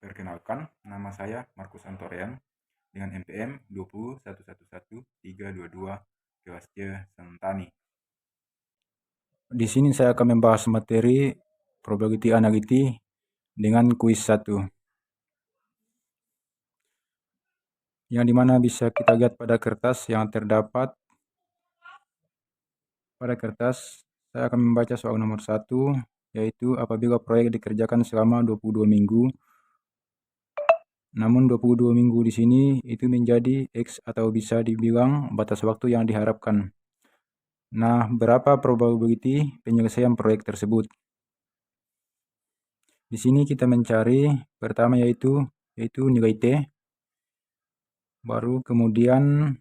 Perkenalkan, nama saya Markus Antorean dengan NPM 20111322 Kewastia Sentani. Di sini saya akan membahas materi probability analysis dengan kuis 1. Yang dimana bisa kita lihat pada kertas yang terdapat pada kertas. Saya akan membaca soal nomor 1, yaitu apabila proyek dikerjakan selama 22 minggu. Namun 22 minggu di sini itu menjadi X atau bisa dibilang batas waktu yang diharapkan. Nah, berapa probability penyelesaian proyek tersebut? Di sini kita mencari pertama yaitu nilai T. Baru kemudian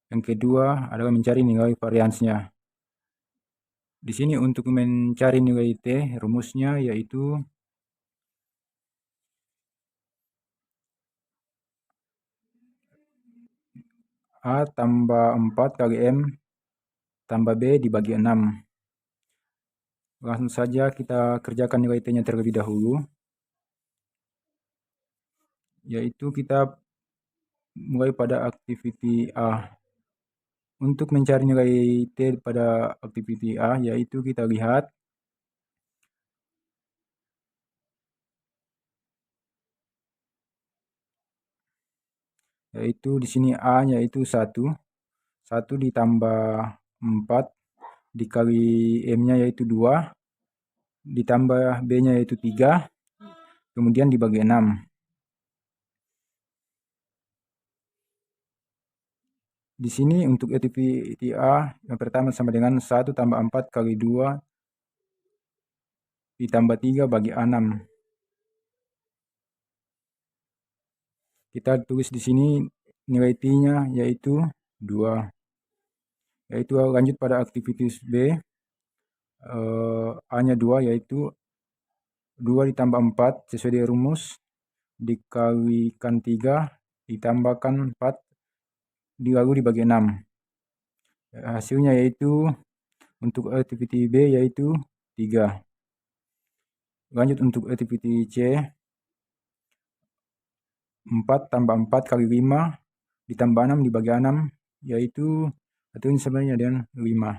yang kedua adalah mencari nilai variansnya. Di sini untuk mencari nilai T, rumusnya yaitu A tambah 4 kali M tambah B dibagi 6. Langsung saja kita kerjakan nilai T-nya terlebih dahulu. Yaitu kita mulai pada activity A. Untuk mencari nilai T pada activity A, yaitu kita lihat yaitu di sini A yaitu 1 ditambah 4 dikali M-nya yaitu 2 ditambah B-nya yaitu 3 kemudian dibagi 6. Di sini untuk activity A yang pertama sama dengan 1 tambah 4 kali 2 ditambah 3 bagi 6. Kita tulis di sini nilai T-nya yaitu 2. Yaitu lanjut pada activities B. A-nya 2 yaitu 2 ditambah 4 sesuai dengan rumus dikalikan 3 ditambahkan 4 lalu dibagi 6. Hasilnya yaitu untuk activity B yaitu 3. Lanjut untuk activity C. 4 tambah 4 kali 5 ditambah 6 dibagi 6 yaitu hasilnya sebenarnya dengan 5.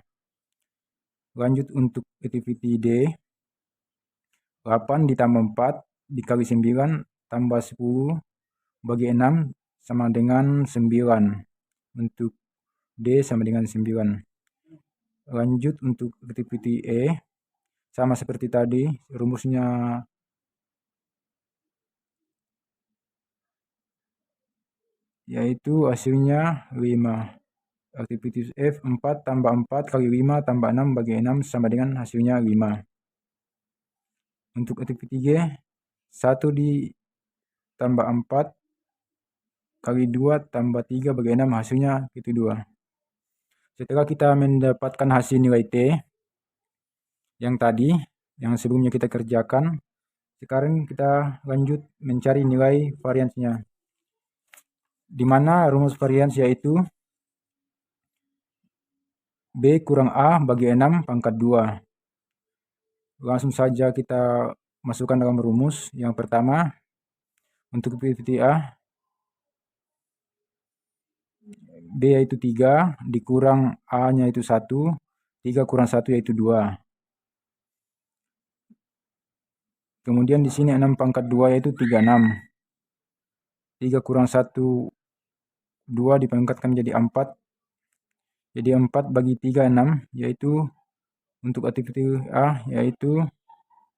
Lanjut untuk activity D. 8 ditambah 4 dikali 9 tambah 10 bagi 6 sama dengan 9. Untuk D sama dengan 9. Lanjut untuk activity E. Sama seperti tadi, rumusnya yaitu hasilnya 5. Activity F 4 tambah 4 kali 5 tambah 6 bagi 6 sama dengan hasilnya 5. Untuk activity G 1 ditambah 4 kali 2 tambah 3 bagi 6 hasilnya itu 2. Setelah kita mendapatkan hasil nilai T yang tadi, yang sebelumnya kita kerjakan, sekarang kita lanjut mencari nilai variansnya. Di mana rumus varians yaitu B kurang A bagi 6 pangkat 2. Langsung saja kita masukkan dalam rumus. Yang pertama, untuk activity A, B yaitu 3, dikurang A-nya itu 1, 3 kurang 1 yaitu 2. Kemudian di sini 6 pangkat 2 yaitu 36. 3 kurang 1, 2 dipangkatkan menjadi 4. Jadi 4 bagi 3, 6, yaitu untuk activity A yaitu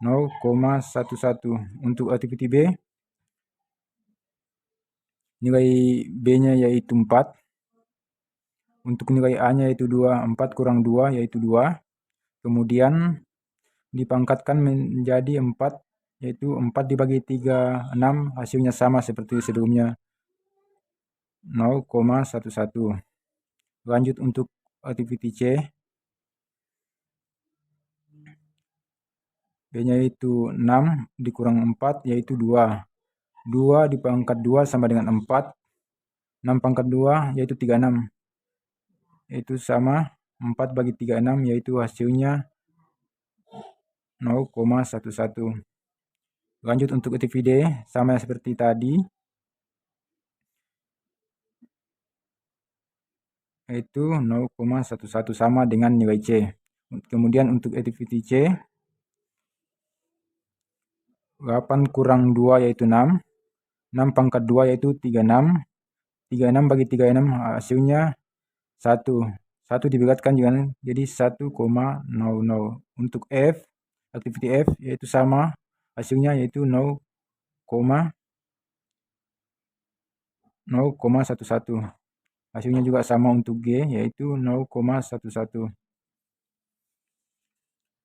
0,11. Untuk activity B, nilai B-nya yaitu 4. Untuk nilai A-nya yaitu 2, 4 kurang 2 yaitu 2. Kemudian dipangkatkan menjadi 4, yaitu 4 dibagi 3, 6, hasilnya sama seperti sebelumnya, 0,11. Lanjut untuk activity C. B-nya yaitu 6 dikurang 4 yaitu 2. 2 dipangkat 2 sama dengan 4. 6 pangkat 2 yaitu 36. Yaitu sama 4 bagi 36 yaitu hasilnya 0,11. Lanjut untuk aktiviti D, sama seperti tadi, yaitu 0,11 sama dengan nilai C. Kemudian untuk aktiviti C, 8 kurang 2 yaitu 6, 6 pangkat 2 yaitu 36, 36 bagi 36 hasilnya 1. 1 diberatkan dengan jadi 1,00. Untuk F, aktiviti F yaitu sama, hasilnya yaitu 0,11. Hasilnya juga sama untuk G, yaitu 0,11.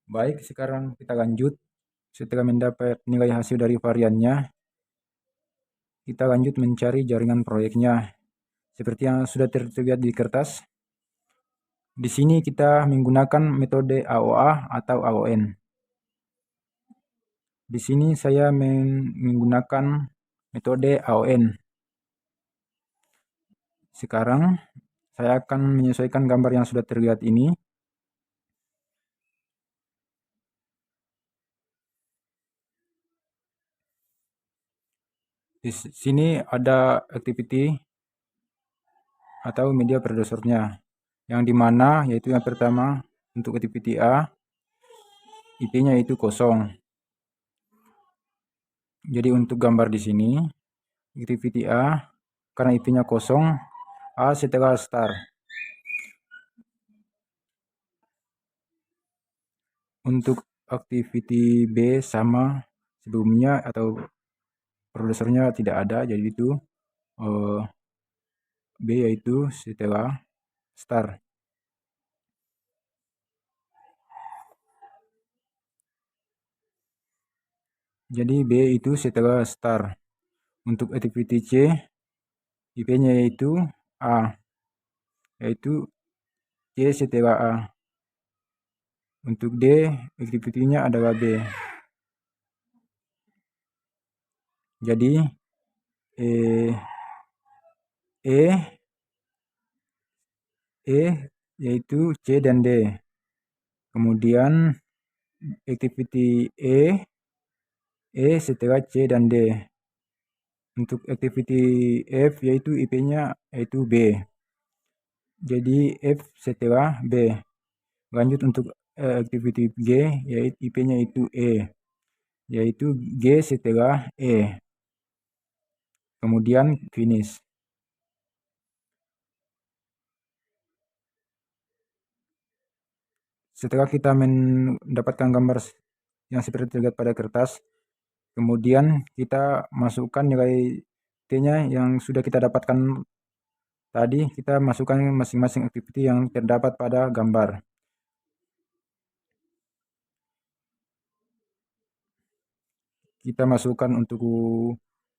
Baik, sekarang kita lanjut. Setelah mendapat nilai hasil dari variannya, kita lanjut mencari jaringan proyeknya. Seperti yang sudah terlihat di kertas, di sini kita menggunakan metode AOA atau AON. Di sini saya menggunakan metode AON. Sekarang saya akan menyesuaikan gambar yang sudah terlihat ini. Di sini ada activity atau media predecessornya, yang dimana yaitu yang pertama untuk activity A, IP-nya itu 0. Jadi untuk gambar di sini, activity A, karena IP-nya 0, A setelah star. Untuk activity B sama sebelumnya atau prosesornya tidak ada, jadi itu B yaitu setelah star. Jadi B itu setelah star. Untuk activity C, IP-nya yaitu A, yaitu C setelah A. Untuk D, activity-nya adalah B. Jadi E yaitu C dan D. Kemudian activity E setelah C dan D. Untuk activity F yaitu IP-nya yaitu B. Jadi F setelah B. Lanjut untuk activity G, yaitu IP-nya itu E, yaitu G setelah E. Kemudian finish. Setelah kita mendapatkan gambar yang seperti terlihat pada kertas, kemudian kita masukkan nilai T-nya yang sudah kita dapatkan tadi, kita masukkan masing-masing activity yang terdapat pada gambar. Kita masukkan untuk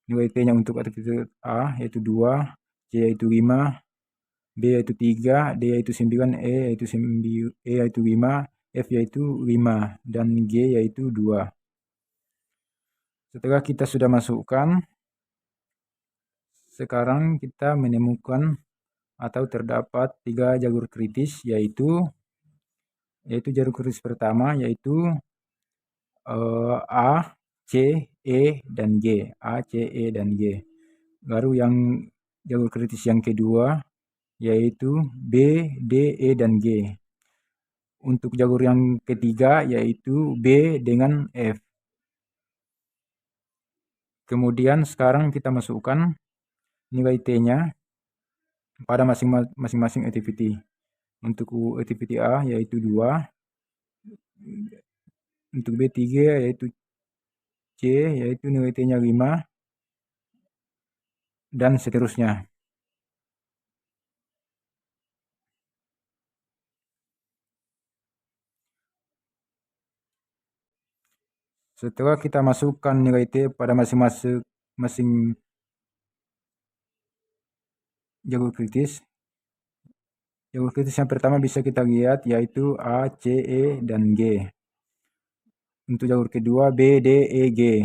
nilai T-nya untuk activity A yaitu 2, C yaitu 5, B yaitu 3, D yaitu 9, E yaitu 5, F yaitu 5, dan G yaitu 2. Setelah kita sudah masukkan, sekarang kita menemukan atau terdapat 3 jalur kritis, yaitu jalur kritis pertama yaitu A, C, E, dan G. A, C, E, dan G. Lalu yang jalur kritis yang kedua yaitu B, D, E, dan G. Untuk jalur yang ketiga yaitu B dengan F. Kemudian sekarang kita masukkan nilai T-nya pada masing-masing activity. Untuk activity A yaitu 2, untuk B 3, yaitu C yaitu nilai T-nya 5, dan seterusnya. Setelah kita masukkan nilai T pada masing-masing jalur kritis, jalur kritis yang pertama bisa kita lihat yaitu A, C, E, dan G. Untuk jalur kedua B, D, E, G.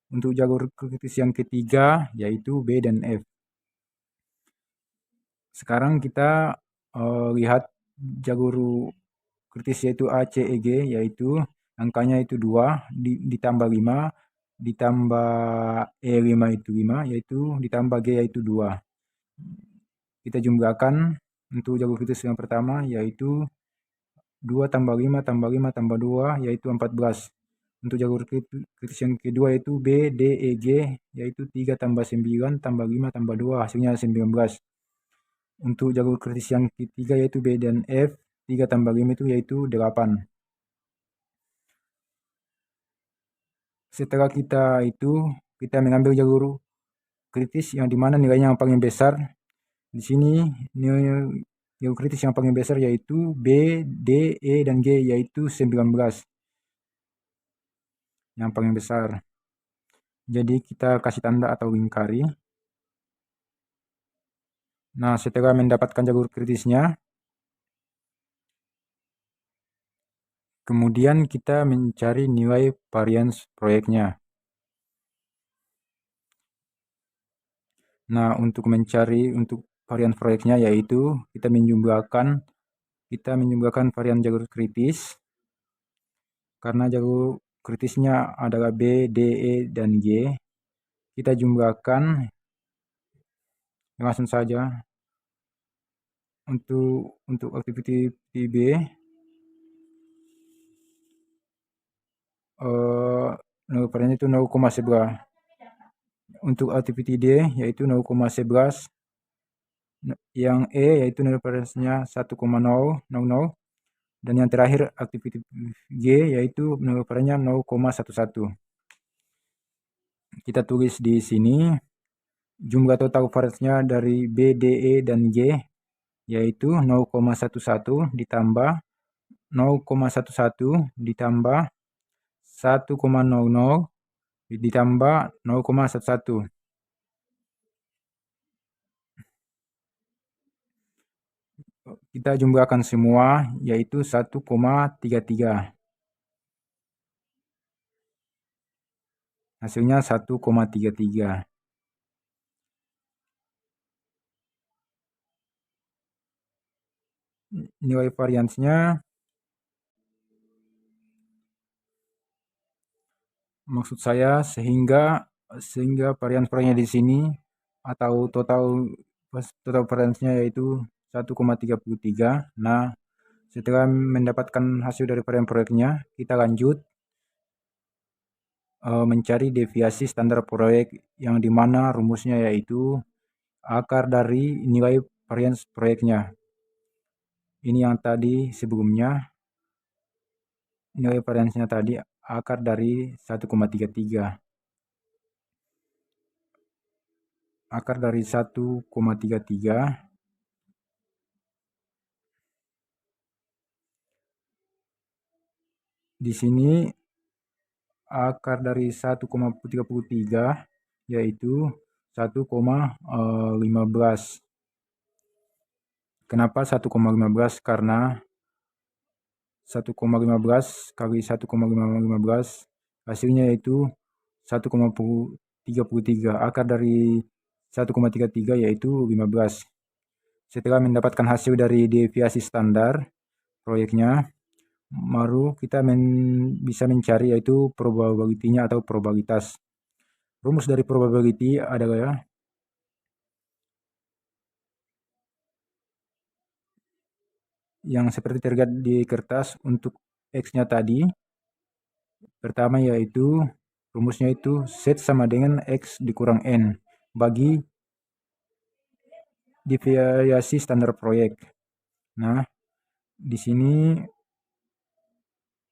Untuk jalur kritis yang ketiga yaitu B dan F. Sekarang kita lihat jalur kritis yaitu A, C, E, G, yaitu angkanya itu 2 ditambah 5 ditambah E5 itu 5, yaitu ditambah G yaitu 2. Kita jumlahkan untuk jalur kritis yang pertama yaitu 2 tambah 5 tambah 5 tambah 2 yaitu 14. Untuk jalur kritis yang kedua yaitu B, D, E, G yaitu 3 tambah 9 tambah 5 tambah 2 hasilnya 19. Untuk jalur kritis yang ketiga yaitu B dan F, 3 tambah 5 itu yaitu 8. Setelah kita mengambil jalur kritis yang dimana nilainya yang paling besar. Di sini nilai jalur kritis yang paling besar yaitu B, D, E, dan G yaitu 19 yang paling besar. Jadi kita kasih tanda atau lingkari. Nah, setelah mendapatkan jalur kritisnya, kemudian kita mencari nilai varians proyeknya. Nah, untuk varian proyeknya yaitu kita menjumlahkan varian jalur kritis. Karena jalur kritisnya adalah B, D, E, dan G. Kita jumlahkan langsung saja. Untuk activity B, nilai variannya itu 0,11. Untuk activity D yaitu 0,11. Yang E yaitu nilai variannya 1,000. Dan yang terakhir activity G yaitu nilai variannya 0,11. Kita tulis di sini jumlah total variansnya dari B, D, E, dan G yaitu 0,11 ditambah 0,11 ditambah 1,00 ditambah 0,11. Kita jumlahkan semua yaitu 1,33. Hasilnya 1,33. Nilai variansnya maksud saya sehingga varian-variannya di sini atau total variansnya yaitu 1,33. Nah, setelah mendapatkan hasil dari varian proyeknya, kita lanjut mencari deviasi standar proyek yang dimana rumusnya yaitu akar dari nilai varians proyeknya. Ini yang tadi sebelumnya, nilai variansnya tadi akar dari 1,33. Akar dari 1,33 di sini akar dari 1,33 yaitu 1,15. Kenapa 1,15? Karena 1,15 kali 1,15 hasilnya yaitu 1,33. Akar dari 1,33 yaitu 15. Setelah mendapatkan hasil dari deviasi standar proyeknya, baru kita bisa mencari yaitu probability-nya atau probabilitas. Rumus dari probability adalah yang seperti terlihat di kertas. Untuk X-nya tadi, pertama yaitu rumusnya itu Z sama dengan X dikurang N bagi deviasi standar proyek. Nah, di sini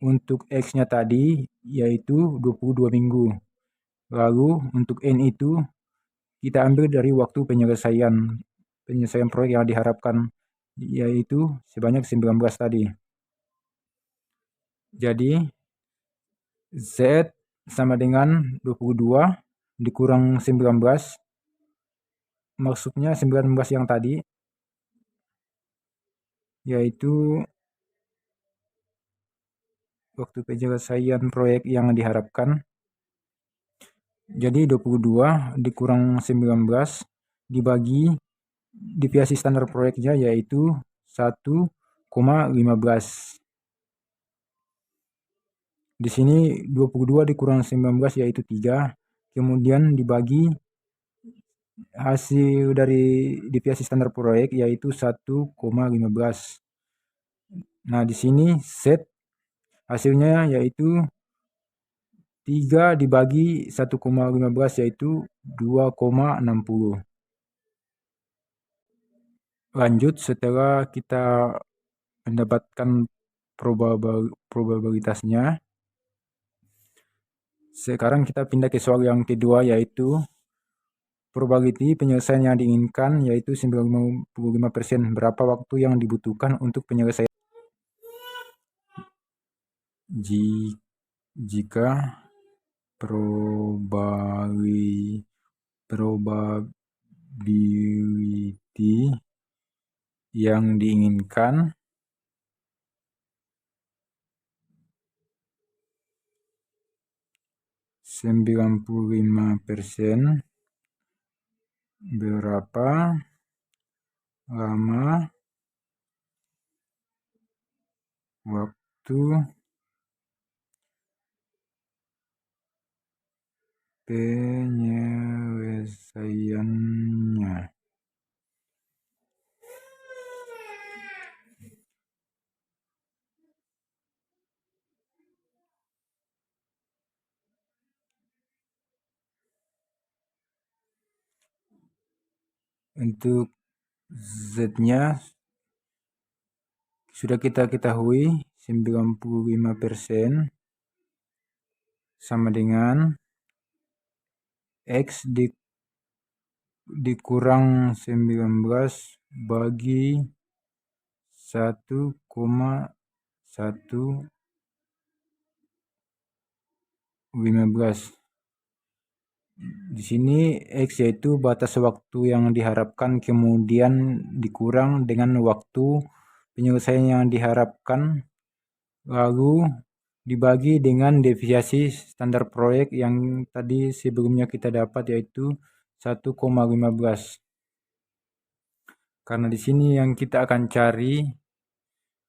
untuk X-nya tadi yaitu 22 minggu. Lalu untuk N itu kita ambil dari waktu penyelesaian proyek yang diharapkan yaitu sebanyak 19 tadi. Jadi Z sama dengan 22 dikurang 19, maksudnya 19 yang tadi yaitu waktu penyelesaian proyek yang diharapkan. Jadi 22 dikurang 19 dibagi deviasi standar proyeknya yaitu 1,15. Di sini 22 dikurang 19 yaitu 3. Kemudian dibagi hasil dari deviasi standar proyek yaitu 1,15. Nah, di sini set hasilnya yaitu 3 dibagi 1,15 yaitu 2,60. Lanjut, setelah kita mendapatkan probabilitasnya, sekarang kita pindah ke soal yang kedua yaitu probability penyelesaian yang diinginkan yaitu 95%. Berapa waktu yang dibutuhkan untuk penyelesaian? Jika probability yang diinginkan %95, berapa lama waktu penyelesaiannya? Untuk Z-nya sudah kita ketahui 95% sama dengan X dikurang 19 bagi 1,115. Di sini X yaitu batas waktu yang diharapkan, kemudian dikurang dengan waktu penyelesaian yang diharapkan, lalu dibagi dengan deviasi standar proyek yang tadi sebelumnya kita dapat yaitu 1,15. Karena di sini yang kita akan cari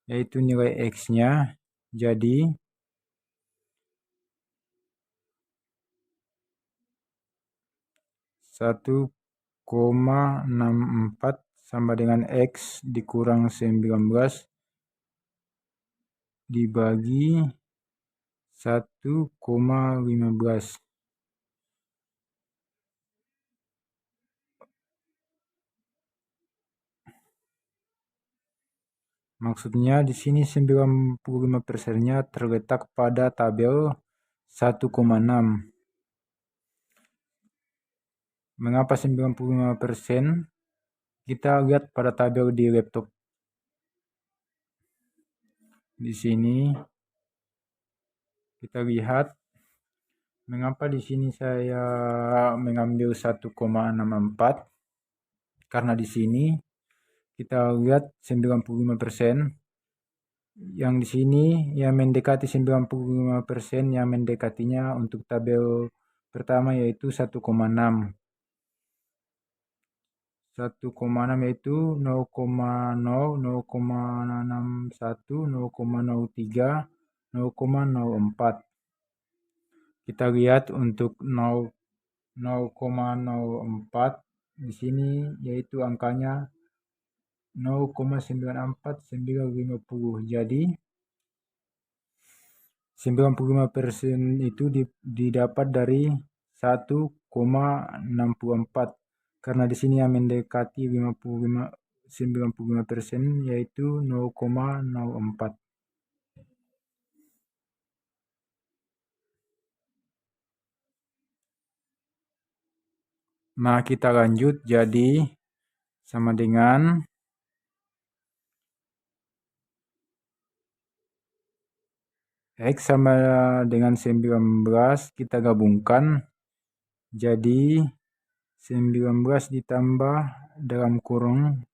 yaitu nilai X-nya, jadi 1,64 sama dengan X dikurang 19 dibagi 1,15. Maksudnya di sini 95%-nya terletak pada tabel 1,6. Mengapa 95%? Kita lihat pada tabel di laptop. Di sini kita lihat mengapa di sini saya mengambil 1,64, karena di sini kita lihat 95%. Yang di sini yang mendekati 95%, yang mendekatinya untuk tabel pertama yaitu 1,6. 1,6 yaitu 0,0, 0,61, 0,03, 0,04. Kita lihat untuk 0,04 di sini yaitu angkanya 0,94950. Jadi 95% itu didapat dari 1,64. Karena di sini yang mendekati 95% yaitu 0,04. Nah, kita lanjut, jadi sama dengan X sama dengan 19, kita gabungkan jadi 19 ditambah dalam kurung